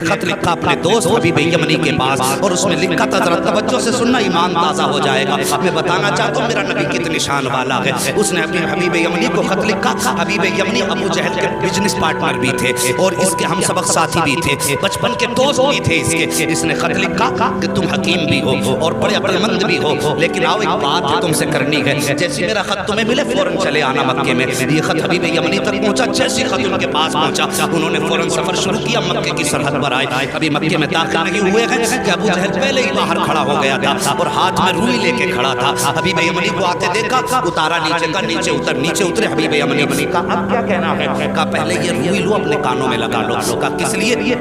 خط لکھا اپنے دوست حبیب یمنی کے پاس اور اس میں لکھا تھا، ذرا توجہ سے سننا، ایمان تازہ ہو جائے گا۔ میں بتانا چاہتا ہوں میرا نبی کتنی شان والا ہے۔ اس نے اپنے حبیب یمنی کو خط لکھا۔ حبیب یمنی ابو جہل کے بزنس پارٹنر بھی تھے اور اس کے ہم سبق ساتھی بھی تھے، بچپن کے دوست بھی تھے اس کے۔ اس نے خط لکھا کہ تم حکیم بھی ہو اور بڑے عقل مند بھی ہو، لیکن آؤ ایک بات ہے تم سے کرنی ہے، جیسی میرا خط تمہیں ملے فوراً چلے آنا مکے میں۔ یہ خط حبیب یمنی تک پہنچا، جیسی خط ان کے پاس پہنچا انہوں نے فوراً سفر شروع کیا، مکے کی سرحد پر آئے۔ ابھی مکے میں داخل نہیں ہوئے ہیں کہ ابو جہل پہلے ہی باہر کھڑا ہو گیا تھا اور ہاتھ میں روئی لے کے کھڑا تھا۔ حبیب یمنی کو آتے دیکھا، اتارا نیچے کا، نیچے اترے حبیب یمنی کا اب کیا کہنا ہے؟ کہا پہلے یہ روئی لو اپنے کانوں میں لگا لو۔ کہا کس لیے؟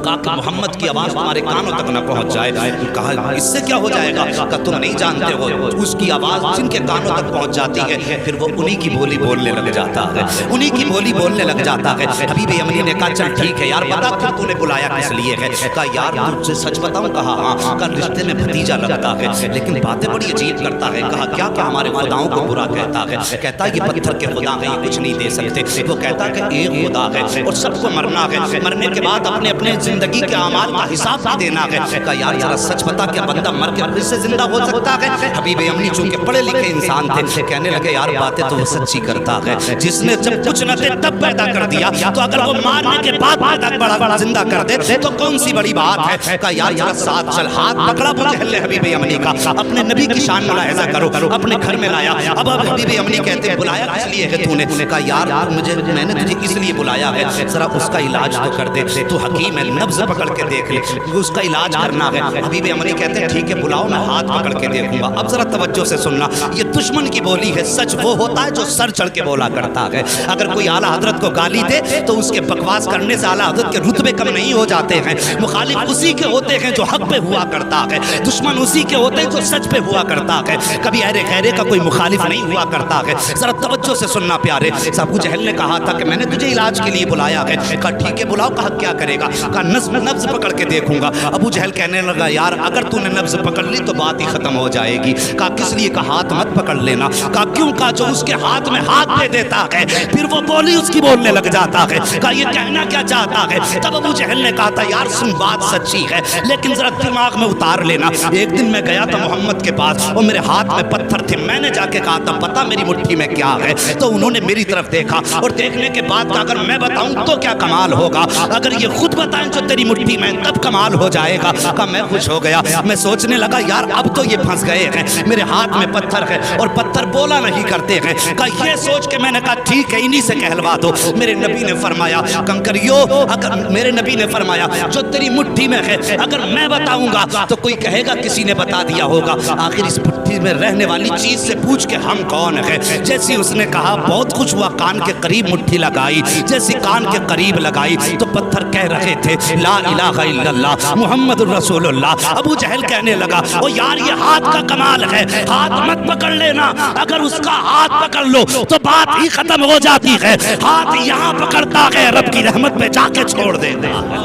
کہا کہ محمد کی آواز تمہارے کانوں تک نہ پہنچ جائے۔ کہا اس سے کیا ہو جائے گا؟ کہا تم نہیں جانتے ہو، اس کی آواز جن کے کانوں تک پہنچ جاتی ہے پھر وہ انہی کی بولی بولنے لگ جاتا ہے، انہی کی بولی بولنے لگ جاتا ہے۔ حبیب یمنی نے کہا چل ٹھیک ہے یار، بتا پھر تو نے بلایا کس لیے ہے؟ کہا یار تجھ سے سچ بتاؤں؟ کہا ہاں۔ کہا رشتے میں بھتیجا لگتا ہے لیکن باتیں بڑی عجیب کرتا ہے۔ کہا کیا کہ ہمارے خداؤں کو برا کہتا ہے، کہتا ہے یہ پتھر کے خدا ہیں، یہ کچھ نہیں دے سکتے۔ وہ کہتا ہے کہ ایک خدا ہے اور سب کو مرنا ہے، مرنے کے بعد اپنے اپنے زندگی کے اعمال کا حساب بھی دینا ہے۔ کہا یار ذرا سچ بتا کہ بندہ مر کے پھر سے زندہ ہو سکتا ہے؟ حبیب یمنی چونکہ پڑھے لکھے انسان تھے، کہنے لگے یار باتیں تو وہ سچی کرتا ہے، جس نے جب کچھ نہ تھے تب پیدا کر دیا، تو اگر وہ مارنے کے بعد پیدا زندہ کر دے تو کون سی بڑی بات ہے؟ کہا یار ذرا ساتھ چل۔ ہاتھ پکڑا ابو جہل نے حبیب یمنی کا، اپنے نبی کی شان ملاحظہ کرو، اپنے گھر میں لایا۔ اب حبیب یمنی کہتے بلایا کس لیے ہے تو نے؟ کہا یار میں نے تجھے اس لیے بلایا ہے، ذرا اس کا علاج تو کر دے، تو حکیم ہے، نبض پکڑ کے دیکھ لے، اس کا علاج کرنا ہے۔ حبیب یمنی کہتے ہیں ٹھیک ہے بلاؤ، میں ہاتھ پکڑ کے دیکھوں گا۔ اب ذرا توجہ سے سننا، یہ دشمن کی بولی ہے، سچ وہ ہوتا ہے جو سر چڑھ کے بولا کرتا ہے۔ اگر کوئی اعلیٰ حضرت کو گالی دے تو اس کے بکواس کرنے سے اعلیٰ حضرت کے رتبے کم نہیں ہو جاتے ہیں۔ مخالف اسی کے ہوتے ہیں جو حق پہ ہوا کرتا ہے، دشمن اسی کے ہوتے ہیں جو سچ پہ ہوا کرتا ہے، کبھی اہل خیرے کا کوئی مخالف نہیں ہوا کرتا ہے۔ ذرا توجہ سے سننا پیارے۔ ابو جہل نے کہا تھا کہ میں نے تجھے علاج کے لیے بلایا ہے۔ کہا ٹھیک ہے بلاؤ۔ کہا کیا کرے گا؟ کہا نبض پکڑ کے دیکھوں گا۔ ابو جہل کہنے لگا یار اگر تو نے نبض پکڑ لی تو بات ہی ختم ہو جائے گی۔ کہا کس لیے؟ کہا ہاتھ مت پکڑ لینا۔ کہا کیوں؟ کہا جو اس کے ہاتھ میں ہاتھ دے دیتا ہے پھر وہ بولی اس کی بولنے لگ جاتا ہے۔ کہا یہ کہنا کیا چاہتا ہے؟ تب ابو جہل نے کہا تھا یار سن بات سچی ہے لیکن ذرا دماغ میں اتار لینا، ایک دن میں گیا تھا محمد کے پاس اور میرے ہاتھ میں پتھر تھے، میں نے جا کے کہا تھا پتا میری مٹھی میں کیا ہے؟ تو انہوں نے میری طرف دیکھا اور دیکھنے کے بعد کہا اگر میں بتاؤں تو کیا کمال ہوگا، اگر یہ خود بتائیں جو تیری مٹھی میں تب کمال ہو جائے گا۔ کہا میں خوش ہو گیا، میں سوچنے لگا یار اب تو یہ پھنس گئے ہیں، میرے ہاتھ میں پتھر ہے اور پتھر بولا نہیں کرتے ہیں۔ کہا یہ سوچ کے میں نے کہا ٹھیک ہے انہی سے کہلوا دو۔ میرے نبی نے فرمایا کنکریو، اگر میرے نبی نے فرمایا جو تیری مٹھی میں ہے اگر میں بتاؤں گا تو کوئی کہے گا کسی نے بتا دیا ہوگا، آخر اس مٹھی میں رہنے والی چیز سے پوچھ کے ہم کون ہیں۔ جیسی اس نے کہا بہت خوش ہوا، کان کے قریب مٹھی لگائی، جیسی کان کے قریب لگائی تو پتھر کہہ رہے تھے لا الہ الا اللہ محمد رسول اللہ۔ ابو جہل کہنے لگا او یار یہ ہاتھ کا کمال ہے، ہاتھ مت پکڑ لینا، اگر اس کا ہاتھ پکڑ لو تو بات ہی ختم ہو جاتی ہے، ہاتھ یہاں پکڑتا ہے رب کی رحمت پہ جا کے چھوڑ دیتا ہے۔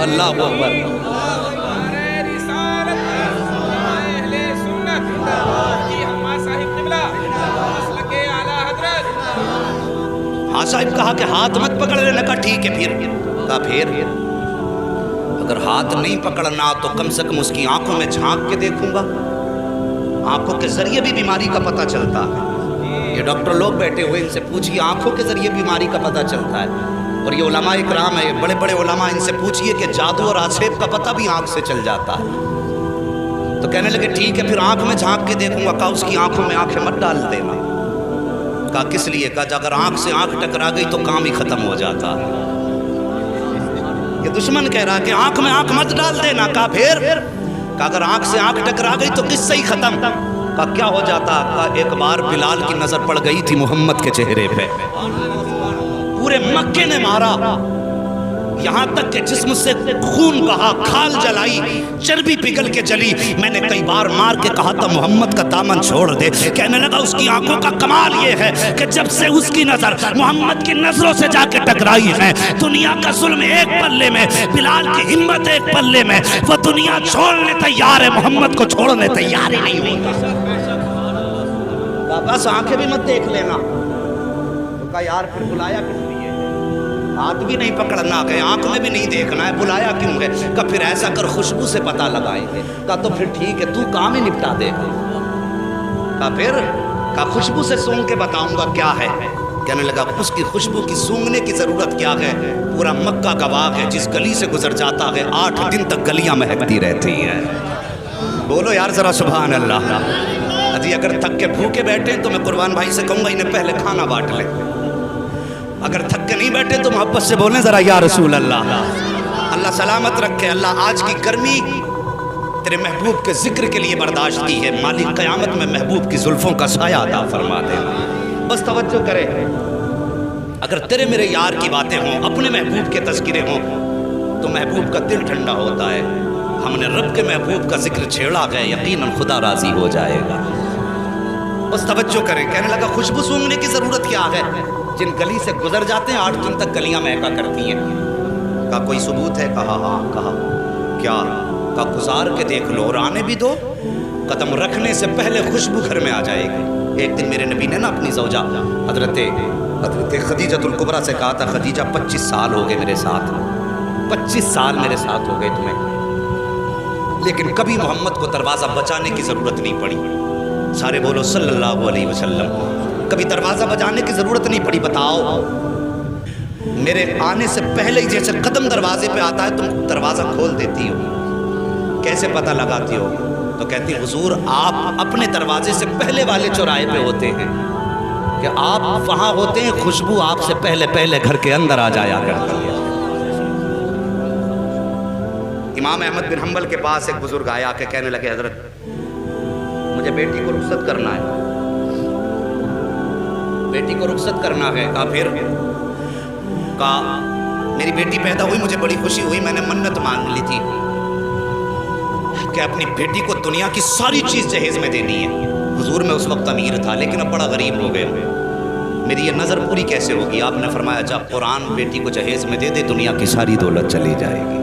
اللہ اکبر۔ ہاں صاحب کہا کہ ہاتھ مت پکڑ لینا۔ کہا ٹھیک ہے پھر؟ کہا پھر اگر ہاتھ نہیں پکڑنا تو کم سے کم اس کی آنکھوں میں جھانک کے دیکھوں گا، آنکھوں کے ذریعے بھی بیماری کا پتہ چلتا ہے۔ یہ ڈاکٹر لوگ بیٹھے ہوئے ان سے پوچھئے آنکھوں کے ذریعے بیماری کا پتہ چلتا ہے، اور یہ علماء اکرام ہے بڑے بڑے علماء، ان سے پوچھئے کہ جادو اور آسیب کا پتہ بھی آنکھ سے چل جاتا ہے۔ تو کہنے لگے ٹھیک ہے پھر آنکھ میں جھانک کے دیکھوں گا۔ کہا اس کی آنکھوں میں آنکھیں مت ڈال دینا۔ کہا کس لیے؟ کہا اگر آنکھ سے آنکھ ٹکرا گئی تو کام ہی ختم ہو جاتا ہے۔ یہ دشمن کہہ رہا کہ آنکھ میں آنکھ مت ڈال دینا۔ کہا پھر؟ کہا اگر آنکھ سے آنکھ ٹکرا گئی تو قصہ ہی ختم۔ کہا کیا ہو جاتا؟ کہا ایک بار بلال کی نظر پڑ گئی تھی محمد کے چہرے پہ، پورے مکے نے مارا، یہاں تک کہ جسم سے خون بہا، کھال جلائی، چربی پگھل کے جلی۔ میں نے کئی بار مار کے کہا تھا محمد کا دامن چھوڑ دے۔ کہنے لگا اس کی آنکھوں کا کمال یہ ہے کہ جب سے اس کی نظر محمد کی نظروں سے جا کے ٹکرائی ہے، دنیا کا ظلم ایک پلے میں، بلال کی ہمت ایک پلے میں، وہ دنیا چھوڑنے تیار ہے، محمد کو چھوڑنے تیار نہیں ہوتا۔ بس آنکھیں بھی مت دیکھ لینا۔ تو کہا یار پھر بلایا کس لیے؟ ہاتھ بھی نہیں پکڑنا ہے، آنکھ میں بھی نہیں دیکھنا ہے، بلایا کیوں ہے؟ کہ پھر ایسا کر خوشبو سے پتہ لگائیں گے۔ کہا تو پھر ٹھیک ہے، تو کام ہی نپٹا دے گا۔ کہا پھر؟ کہا خوشبو سے سونگ کے بتاؤں گا کیا ہے۔ کہنے لگا اس کی خوشبو کی سونگنے کی ضرورت کیا ہے؟ پورا مکہ کا باغ ہے، جس گلی سے گزر جاتا ہے 8 دن تک گلیاں مہکتی رہتی ہیں۔ بولو یار ذرا سبحان اللہ۔ اجی اگر تھک کے بھوکے بیٹھے تو میں قربان بھائی سے کہوں گا انہیں پہلے کھانا بانٹ لیں، اگر تھک کے نہیں بیٹھے تو محبت سے بولیں ذرا یا رسول اللہ۔ اللہ سلامت رکھے، اللہ آج کی گرمی تیرے محبوب کے ذکر کے لیے برداشت کی ہے، مالک قیامت میں محبوب کی زلفوں کا سایہ عطا فرما دے۔ بس توجہ کرے، اگر تیرے میرے یار کی باتیں ہوں، اپنے محبوب کے تذکرے ہوں تو محبوب کا دل ٹھنڈا ہوتا ہے۔ ہم نے رب کے محبوب کا ذکر چھیڑا گیا، یقیناً خدا راضی ہو جائے گا۔ بس توجہ کریں، کہنے لگا خوشبو سونگنے کی ضرورت کیا ہے؟ جن گلی سے گزر جاتے ہیں 8 دن تک گلیاں مہکا کرتی ہیں۔ کہا کوئی ثبوت ہے؟ کہا ہاں۔ کہا کیا؟ کہا گزار کے دیکھ لو اور آنے بھی دو، قدم رکھنے سے پہلے خوشبو گھر میں آ جائے گی۔ ایک دن میرے نبی نے نا اپنی زوجہ حضرت خدیجہ الکبریٰ سے کہا تھا، خدیجہ 25 سال ہو گئے میرے ساتھ، 25 سال میرے ساتھ ہو گئے تمہیں، لیکن کبھی محمد کو دروازہ بچانے کی ضرورت نہیں پڑی۔ سارے بولو صلی اللہ علیہ وسلم۔ کبھی دروازہ بجانے کی ضرورت نہیں پڑی۔ بتاؤ میرے آنے سے پہلے ہی جیسے قدم دروازے پہ آتا ہے تم دروازہ کھول دیتی ہو، کیسے پتہ لگاتی ہو؟ تو کہتی حضور آپ اپنے دروازے سے پہلے والے چوراہے پہ ہوتے ہیں، کہ آپ وہاں ہوتے ہیں، خوشبو آپ سے پہلے گھر کے اندر آ جایا کرتی ہے۔ امام احمد بن حنبل کے پاس ایک بزرگ آیا کہ کہنے لگے حضرت مجھے بیٹی کو رخصت کرنا ہے، بیٹی کو رخصت کرنا ہے۔ کہا پھر؟ کہا میری بیٹی پیدا ہوئی، مجھے بڑی خوشی ہوئی، میں نے منت مانگ لی تھی کہ اپنی بیٹی کو دنیا کی ساری چیز جہیز میں دینی ہے۔ حضور میں اس وقت امیر تھا لیکن اب بڑا غریب ہو گیا، میری یہ نظر پوری کیسے ہوگی؟ آپ نے فرمایا جا قرآن بیٹی کو جہیز میں دے دے، دنیا کی ساری دولت چلی جائے گی۔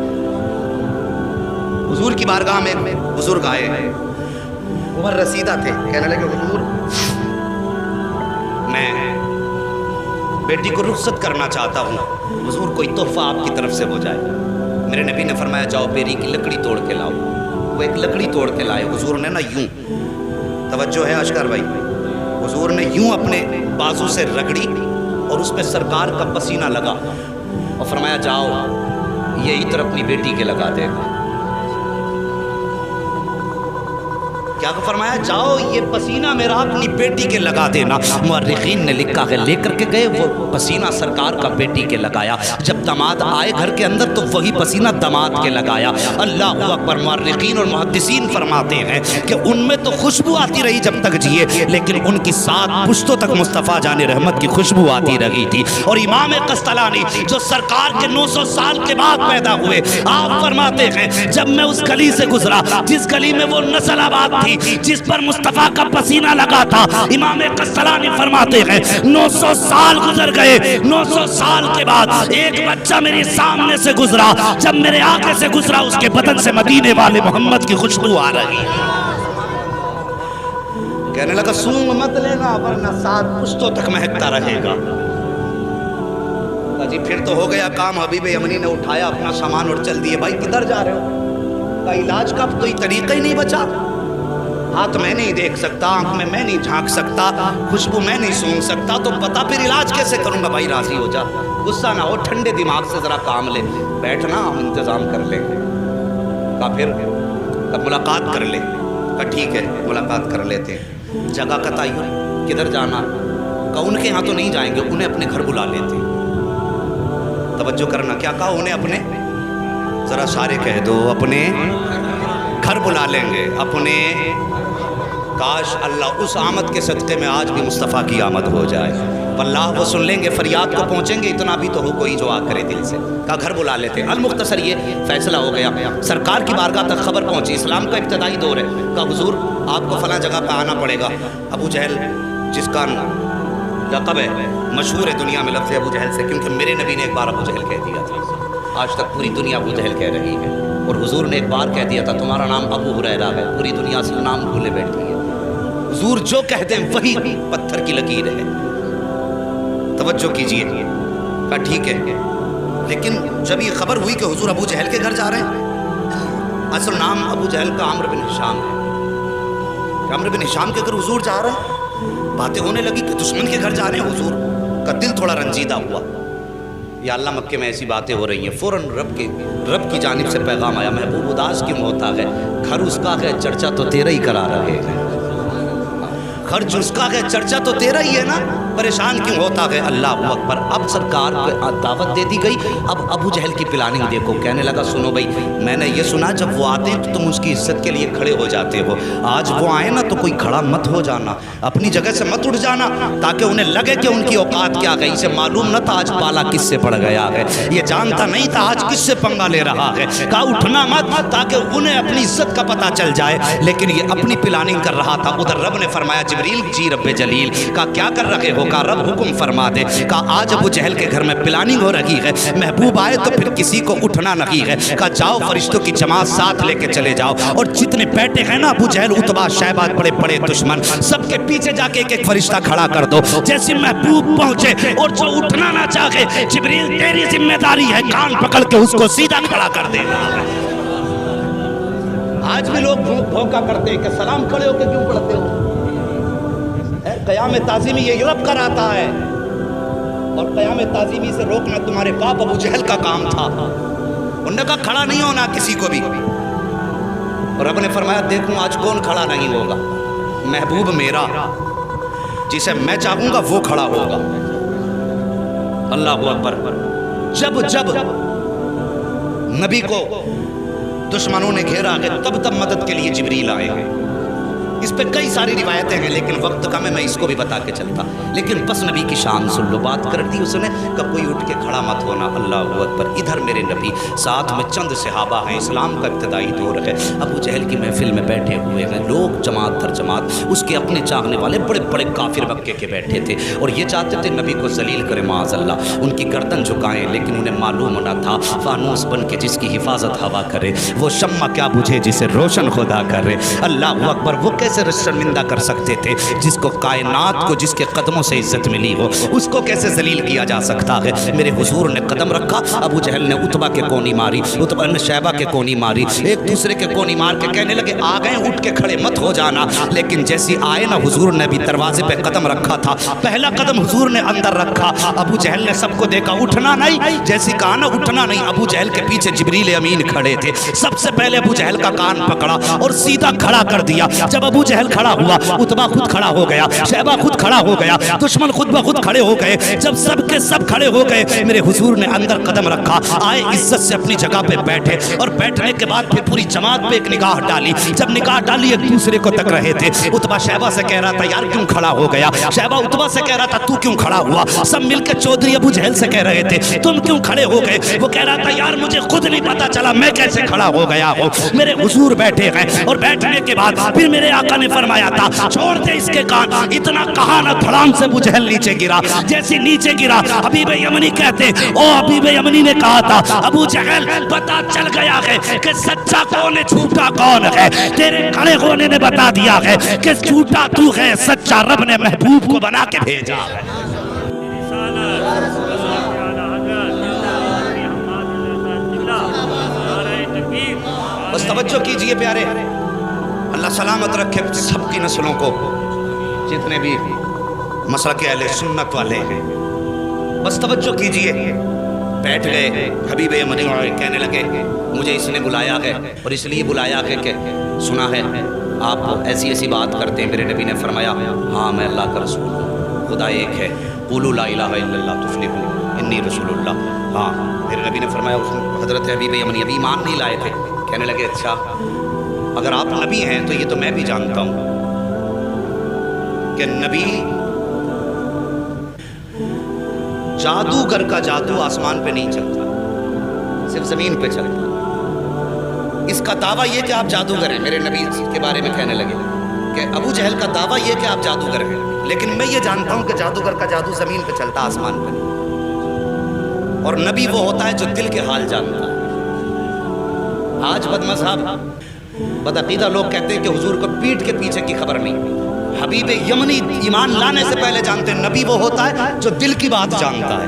حضور کی بارگاہ میں بزرگ آئے، عمر رسیدہ تھے، کہنے لگے حضور میں بیٹی کو رخصت کرنا چاہتا ہوں، حضور کوئی تحفہ آپ کی طرف سے ہو جائے۔ میرے نبی نے فرمایا جاؤ بیری کی لکڑی توڑ کے لاؤ۔ وہ ایک لکڑی توڑ کے لائے، حضور نے نا یوں، توجہ ہے اشکر بھائی، حضور نے یوں اپنے بازو سے رگڑی اور اس پہ سرکار کا پسینہ لگا اور فرمایا جاؤ یہ عطر اپنی بیٹی کے لگا دے۔ کیا فرمایا؟ جاؤ یہ پسینہ میرا اپنی بیٹی کے لگا دینا۔ مورخین نے لکھا ہے لے کر کے گئے وہ پسینہ سرکار کا بیٹی کے لگایا، جب داماد آئے گھر کے اندر تو وہی پسینہ داماد کے لگایا۔ اللہ اکبر۔ مورخین اور محدثین فرماتے ہیں کہ ان میں تو خوشبو آتی رہی جب تک جیے، لیکن ان کی 7 پشتوں تک مصطفیٰ جان رحمت کی خوشبو آتی رہی تھی۔ اور امام قسطلانی جو سرکار کے 900 سال کے بعد پیدا ہوئے، آپ فرماتے ہیں جب میں اس گلی سے گزرا جس گلی میں وہ نسل آباد تھی، جس پر مصطفیٰ کا پسینہ لگا تھا، امام قسطلانی فرماتے ہیں 900 سال گزر گئے، 900 سال کے بعد ایک بچہ میرے سامنے سے گزرا، جب میرے آگے سے گزرا اس کے بدن سے مدینے والے محمد کی خوشبو آ رہی۔ کہنے لگا سونگ مت لینا ورنہ 7 پشتوں تک مہکتا رہے گا۔ جی پھر تو ہو گیا کام، حبیب یمنی نے اٹھایا اپنا سامان اور چل دیے۔ بھائی کدھر جا رہے ہو؟ کا علاج کا کوئی طریقہ ہی نہیں بچا، ہاتھ میں نہیں دیکھ سکتا، آنکھ میں نہیں جھانک سکتا، خوشبو میں نہیں سونگ سکتا، تو بتا پھر علاج کیسے کروں گا؟ بھائی راضی ہو جا، غصہ نہ ہو، ٹھنڈے دماغ سے ذرا کام لے، بیٹھنا ہم انتظام کر لیں گے۔ کہا پھر؟ کہا ملاقات کر لے۔ کہا ٹھیک ہے ملاقات کر لیتے ہیں۔ جگہ کا تعین کدھر جانا؟ کہا ان کے ہاں تو نہیں جائیں گے، انہیں اپنے گھر بلا لیتے ہیں۔ توجہ کرنا، کیا کہا؟ انہیں اپنے، ذرا سارے کہہ دو، اپنے گھر بلا لیں گے، اپنے۔ کاش اللہ اس آمد کے صدقے میں آج بھی مصطفیٰ کی آمد ہو جائے، اللہ وہ سن لیں گے، فریاد کو پہنچیں گے، اتنا بھی تو ہو کوئی جو آ کرے دل سے۔ کہا گھر بلا لیتے ہیں۔ المختصر یہ فیصلہ ہو گیا، سرکار کی بارگاہ تک خبر پہنچی، اسلام کا ابتدائی دور ہے۔ کہا حضور آپ کو فلاں جگہ پہ آنا پڑے گا۔ ابو جہل جس کا لقب ہے، مشہور ہے دنیا میں لفظ ابو جہل سے، کیونکہ میرے نبی نے ایک بار ابو جہل کہہ دیا تھا، آج تک پوری دنیا ابو جہل کہہ رہی ہے، اور حضور نے ایک بار کہہ دیا تھا تمہارا نام ابو ہریرہ ہے، پوری دنیا سے نام بھولے بیٹھی ہے۔ حضور جو کہہ دیں وہی پتھر کی لکیر ہے۔ توجہ کیجئے۔ کہا ٹھیک ہے لیکن جب یہ خبر ہوئی کہ حضور ابو جہل کے گھر جا رہے ہیں، اصل نام ابو جہل کا عمرو بن ہشام ہے، عمرو بن ہشام کے گھر حضور جا رہے ہیں، باتیں ہونے لگی کہ دشمن کے گھر جا رہے ہیں حضور کا دل تھوڑا رنجیدہ ہوا. یا اللہ مکے میں ایسی باتیں ہو رہی ہیں. فوراً رب کی جانب سے پیغام آیا، محبوب اداس کیوں ہوتا ہے، گھر اس کا ہے چرچا تو تیرا ہی کرا رہے ہیں. گھر جس کا ہے چرچا تو تیرا ہی ہے نا، پریشان کیوں ہوتا ہے. اللہ اکبر. اب سرکار کو دعوت دے دی گئی. اب ابو جہل کی پلاننگ دیکھو. کہنے لگا سنو بھائی، میں نے یہ سنا جب وہ آتے ہیں تو تم اس کی عزت کے لیے کھڑے ہو جاتے ہو. آج وہ آئے نا تو کوئی کھڑا مت ہو جانا، اپنی جگہ سے مت اٹھ جانا، تاکہ انہیں لگے کہ ان کی اوقات کیا گئی. اسے معلوم نہ تھا آج پالا کس سے پڑ گیا ہے، یہ جانتا نہیں تھا آج کس سے پنگا لے رہا ہے. کہا اٹھنا مت تاکہ انہیں اپنی عزت کا پتہ چل جائے. لیکن یہ اپنی پلاننگ کر رہا تھا. ادھر رب نے فرمایا جبریل جی رب جلیل. کہا کیا کر رہے ہو؟ کہا رب حکم فرما دے. کہا آج ابو جہل کے گھر میں پلاننگ ہو رہی ہے، محبوب آئے تو پھر کسی کو اٹھنا نہیں ہے. کہا جاؤ فرشتوں کی جماعت ساتھ لے کے چلے جاؤ، اور جتنے بیٹھے ہیں نا ابو جہل عتبہ شیبہ بڑے بڑے دشمن، سب کے پیچھے جا کے ایک ایک فرشتہ کھڑا کر دو. جیسے محبوب پہنچے اور جو اٹھنا نہ چاہے، جبریل تیری ذمہ داری ہے کان پکڑ کے اس کو سیدھا کھڑا کر دینا. آج بھی لوگ دھوکہ کرتے ہیں کہ سلام کھڑے ہو کے کیوں پڑھتے ہو. قیام تعظیمی یہ رب کراتا ہے، اور قیام تعظیمی سے روکنا تمہارے باپ ابو جہل کا کام تھا. انہوں نے کہا کھڑا نہیں ہونا کسی کو بھی. اور رب نے فرمایا دیکھوں آج کون کھڑا نہیں ہوگا. محبوب میرا جسے میں چاہوں گا وہ کھڑا ہوگا. اللہ اکبر. جب جب نبی کو دشمنوں نے گھیرا ہے تب تب مدد کے لیے جبریل آئے ہیں. اس پہ کئی ساری روایتیں ہیں لیکن وقت کم ہے، میں اس کو بھی بتا کے چلتا. لیکن بس نبی کی شان سن لو. بات کر دی اس نے کہ کوئی اٹھ کے کھڑا مت ہونا. اللہ اکبر. ادھر میرے نبی ساتھ میں چند صحابہ ہیں. اسلام کا ابتدائی دور ہے. ابو جہل کی محفل میں بیٹھے ہوئے ہیں لوگ جماعت در جماعت. اس کے اپنے چاہنے والے بڑے بڑے کافر مکے کے بیٹھے تھے اور یہ چاہتے تھے نبی کو ذلیل کرے معاذ اللہ، ان کی گردن جھکائیں. لیکن انہیں معلوم نہ تھا فانوس بن کے جس کی حفاظت ہوا کرے وہ شمع کیا بجھے جسے روشن خدا کرے. اللہ اکبر. وہ کیسے شرمندہ کر سکتے تھے جس کو کائنات کو جس کے قدموں سے عزت ملی ہو، اس کو کیسے ذلیل کیا جا سکتا ہے. میرے حضور نے قدم رکھا. ابو جہل نے عتبہ کے کونی ماری، عتبہ نے شیبہ کے کونی ماری، ایک دوسرے کے کونی مار کے کہنے لگے آ گئے اٹھ کے کھڑے مت ہو جانا. لیکن جیسی آئے نا حضور نے بھی دروازے پہ قدم رکھا تھا. پہلا قدم حضور نے اندر رکھا. ابو جہل نے سب کو دیکھا اٹھنا نہیں. جیسی کہا نا اٹھنا نہیں، ابو جہل کے پیچھے جبریل امین کھڑے تھے. سب سے پہلے ابو جہل کا کان پکڑا اور سیدھا کھڑا کر دیا. جب ابو جہل کھڑا ہوا عتبہ خود کھڑا ہو گیا، شیبہ خود کھڑا ہو گیا، دشمن خود بخود کھڑے ہو گئے. جب سب کے سب کھڑے ہو گئے میرے حضور نے اندر قدم رکھا. آئے عزت سے اپنی جگہ پہ بیٹھے اور بیٹھنے کے بعد پھر پوری جماعت پہ ایک نگاہ ڈالی. جب نگاہ ڈالی ایک دوسرے کو تک رہے تھے. عتبہ شیبہ سے کہہ رہا تھا یار کیوں کھڑا ہو گیا، شیبہ عتبہ سے کہہ رہا تھا تو کیوں کھڑا ہوا. سب مل کے چودھری ابو جہل سے کہہ رہے تھے تم کیوں کھڑے ہو گئے. وہ کہہ رہا تھا یار مجھے خود نہیں پتا چلا میں کیسے کھڑا ہو گیا ہوں. میرے حضور بیٹھے ہیں اور بیٹھنے کے بعد پھر میرے آقا نے فرمایا تھا چھوڑ دے اس کے کان. اتنا کہا نہ دھڑام سے ابو جہل نیچے گرا. جیسے نیچے گرا حبیب یمنی کہتے او حبیب یمنی نے کہا تھا ابو جہل پتا چل گیا ہے کہ سچا کون ہے جھوٹا کون ہے. تیرے کھڑے ہونے نے بتا دیا ہے کہ جھوٹا تو ہے، سچا رب نے محبوب کو بنا کے بھیجا ہے. بس توجہ کیجئے پیارے، اللہ سلامت رکھے سب کی نسلوں کو جتنے بھی مسلک اہل سنت والے ہیں. بس توجہ کیجئے. بیٹھ گئے حبیب یمنی کہنے لگے مجھے اس نے بلایا ہے اور اس لیے بلایا ہے کہ سنا ہے آپ ایسی ایسی بات کرتے ہیں. میرے نبی نے فرمایا ہاں میں اللہ کا رسول ہوں، خدا ایک ہے، قولوا لا الہ الا اللہ تفلحوا انی رسول اللہ. ہاں میرے نبی نے فرمایا. حضرت حبیب یمنی ابھی ایمان نہیں لائے تھے. کہنے لگے اچھا اگر آپ نبی ہیں تو یہ تو میں بھی جانتا ہوں کہ نبی جادوگر کا جادو آسمان پہ نہیں چلتا، صرف زمین پہ چلتا. اس کا دعویٰ یہ کہ آپ جادوگر ہیں. میرے نبی کے بارے میں کہنے لگے کہ ابو جہل کا دعویٰ یہ کہ آپ جادوگر ہیں، لیکن میں یہ جانتا ہوں کہ جادوگر کا جادو زمین پہ چلتا آسمان پہ نہیں. اور نبی وہ ہوتا ہے جو دل کے حال جانتا ہے. آج بد مذہب بدعقیدہ لوگ کہتے ہیں کہ حضور کو پیٹھ کے پیچھے کی خبر نہیں. حبیب یمنی ایمان لانے سے پہلے جانتے ہیں نبی وہ ہوتا ہے جو دل کی بات جانتا ہے.